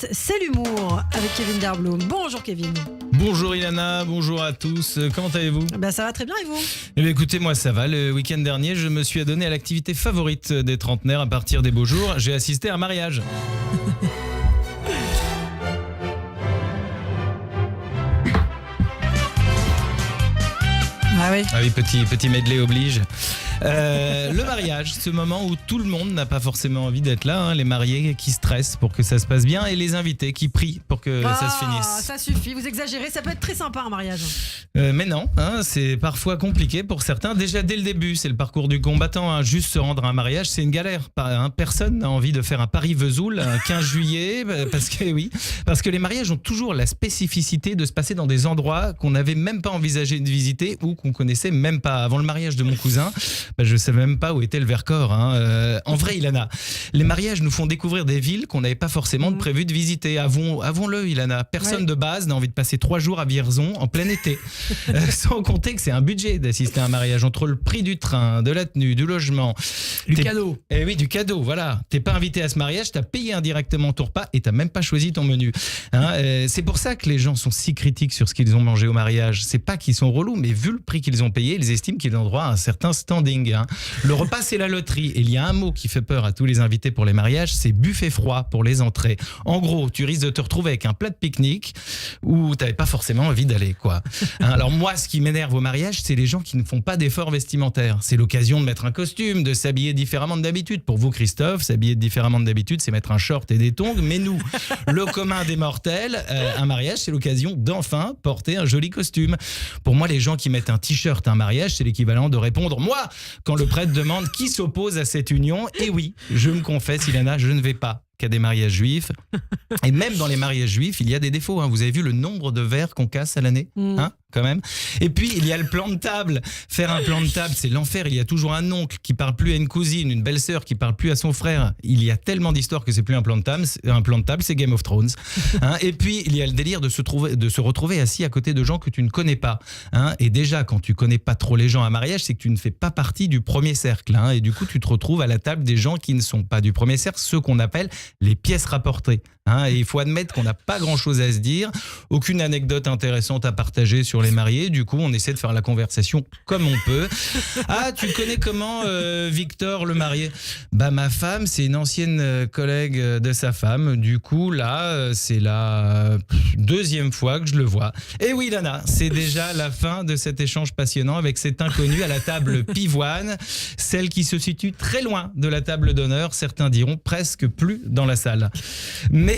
Calmès, c'est l'humour avec Kevin Derbloom. Bonjour Kevin. Bonjour Ilana, bonjour à tous. Comment allez-vous ? Ça va très bien et vous ? Eh bien, écoutez, moi ça va. Le week-end dernier, je me suis adonné à l'activité favorite des trentenaires à partir des beaux jours. J'ai assisté à un mariage. Ah oui. Ah oui, petit medley oblige. Le mariage, ce moment où tout le monde n'a pas forcément envie d'être là, hein, les mariés qui stressent pour que ça se passe bien et les invités qui prient pour que ça se finisse. Ça suffit, vous exagérez, ça peut être très sympa un mariage. Mais non, hein, c'est parfois compliqué pour certains. Déjà dès le début, c'est le parcours du combattant. Hein. Juste se rendre à un mariage, c'est une galère. Personne n'a envie de faire un Paris-Vesoul un 15 juillet, parce que les mariages ont toujours la spécificité de se passer dans des endroits qu'on n'avait même pas envisagé de visiter ou qu'on connaissait même pas. Avant le mariage de mon cousin, je savais même pas où était le Vercors. Hein. En vrai, Ilana, les mariages nous font découvrir des villes qu'on n'avait pas forcément prévu de visiter. Avons-le, Ilana. Personne de base n'a envie de passer 3 jours à Vierzon en plein été. Sans compter que c'est un budget d'assister à un mariage entre le prix du train, de la tenue, du logement. Du cadeau. Eh oui, du cadeau, voilà. T'es pas invité à ce mariage, t'as payé indirectement ton repas et t'as même pas choisi ton menu. Hein, c'est pour ça que les gens sont si critiques sur ce qu'ils ont mangé au mariage. C'est pas qu'ils sont relous, mais vu le prix qu'ils ont payé, ils estiment qu'ils ont droit à un certain standing. Hein. Le repas, c'est la loterie. Et il y a un mot qui fait peur à tous les invités pour les mariages, c'est buffet froid pour les entrées. En gros, tu risques de te retrouver avec un plat de pique-nique où t'avais pas forcément envie d'aller, quoi. Hein, alors moi, ce qui m'énerve au mariage, c'est les gens qui ne font pas d'efforts vestimentaires. C'est l'occasion de mettre un costume, de s'habiller différemment de d'habitude. Pour vous, Christophe, s'habiller différemment de d'habitude, c'est mettre un short et des tongs. Mais nous, le commun des mortels, un mariage, c'est l'occasion d'enfin porter un joli costume. Pour moi, les gens qui mettent un t-shirt à un mariage, c'est l'équivalent de répondre « Moi !» quand le prêtre demande qui s'oppose à cette union. Et oui, je me confesse, Ilana, je ne vais pas qu'à des mariages juifs. Et même dans les mariages juifs, il y a des défauts. Hein. Vous avez vu le nombre de verres qu'on casse à l'année, hein, quand même. Et puis, il y a le plan de table. Faire un plan de table, c'est l'enfer. Il y a toujours un oncle qui parle plus à une cousine, une belle-sœur qui parle plus à son frère. Il y a tellement d'histoires que c'est plus un plan de table. Un plan de table, c'est Game of Thrones. Hein. Et puis, il y a le délire de se retrouver assis à côté de gens que tu ne connais pas. Hein. Et déjà, quand tu connais pas trop les gens à un mariage, c'est que tu ne fais pas partie du premier cercle. Hein. Et du coup, tu te retrouves à la table des gens qui ne sont pas du premier cercle, ceux qu'on appelle les pièces rapportées. Hein, et il faut admettre qu'on n'a pas grand-chose à se dire, aucune anecdote intéressante à partager sur les mariés. Du coup, on essaie de faire la conversation comme on peut. Ah, tu connais comment Victor, le marié ? Ma femme, c'est une ancienne collègue de sa femme. Du coup, là, c'est la 2e fois que je le vois. Et oui, Lana, c'est déjà la fin de cet échange passionnant avec cet inconnu à la table pivoine, celle qui se situe très loin de la table d'honneur. Certains diront presque plus dans la salle. Mais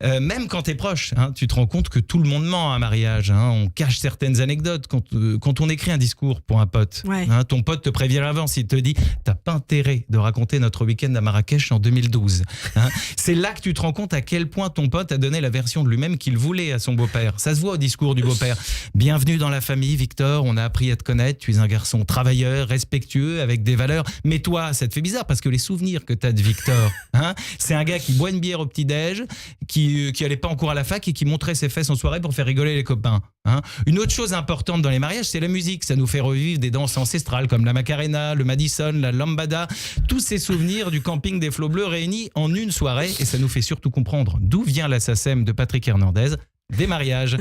même quand t'es proche, hein, tu te rends compte que tout le monde ment à un mariage. Hein, on cache certaines anecdotes quand on écrit un discours pour un pote. Ouais. Hein, ton pote te prévient à l'avance, il te dit « T'as pas intérêt de raconter notre week-end à Marrakech en 2012 hein. ». C'est là que tu te rends compte à quel point ton pote a donné la version de lui-même qu'il voulait à son beau-père. Ça se voit au discours du beau-père. « Bienvenue dans la famille, Victor, on a appris à te connaître, tu es un garçon travailleur, respectueux, avec des valeurs. Mais toi, ça te fait bizarre parce que les souvenirs que t'as de Victor, hein, c'est un gars qui boit une bière au petit-déj, qui allait pas en cours à la fac et qui montrait ses fesses en soirée pour faire rigoler les copains. Hein. Une autre chose importante dans les mariages, c'est la musique. Ça nous fait revivre des danses ancestrales comme la Macarena, le Madison, la Lambada. Tous ces souvenirs du camping des Flots Bleus réunis en une soirée. Et ça nous fait surtout comprendre d'où vient la SACEM de Patrick Hernandez. Des mariages.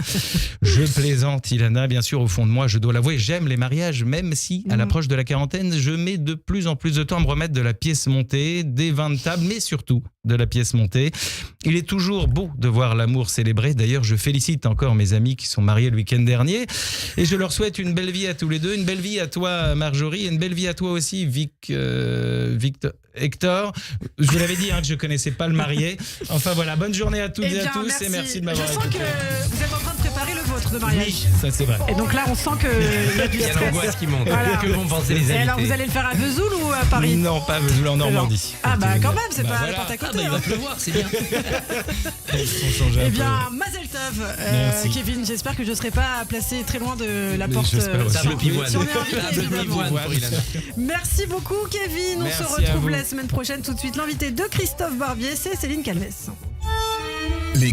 Je plaisante, Ilana, bien sûr, au fond de moi, je dois l'avouer, j'aime les mariages, même si, à l'approche de la quarantaine, je mets de plus en plus de temps à me remettre de la pièce montée, des vins de table, mais surtout de la pièce montée. Il est toujours beau de voir l'amour célébré. D'ailleurs, je félicite encore mes amis qui sont mariés le week-end dernier et je leur souhaite une belle vie à tous les deux, une belle vie à toi, Marjorie, et une belle vie à toi aussi, Victor. Hector, je vous l'avais dit que je connaissais pas le marié. Enfin voilà, bonne journée à toutes et à tous et merci de m'avoir écouté. Je sens que vous êtes en train de préparer le vôtre de mariage. Oui, ça c'est vrai. Et donc là, on sent qu'il y a du Il y a stress. l'angoisse qui monte. Voilà. Que vont penser les Et invités? alors, vous allez le faire à Vesoul ou à Paris ? Non, pas Vesoul, en Normandie. Ah quand même, c'est pas voilà. la porte à côté. Il va pleuvoir, c'est bien. On change un Eh peu. bien, Mazel Tov, Merci. Kevin, j'espère que je ne serai pas placé très loin de la Mais porte. j'espère aussi. Table pivoine. Si on est invité, Table évidemment. pivoine pour Ilana. Merci beaucoup, Kevin. On Merci se à retrouve vous. la semaine prochaine. Tout de suite, l'invité de Christophe Barbier, c'est Céline Calmès.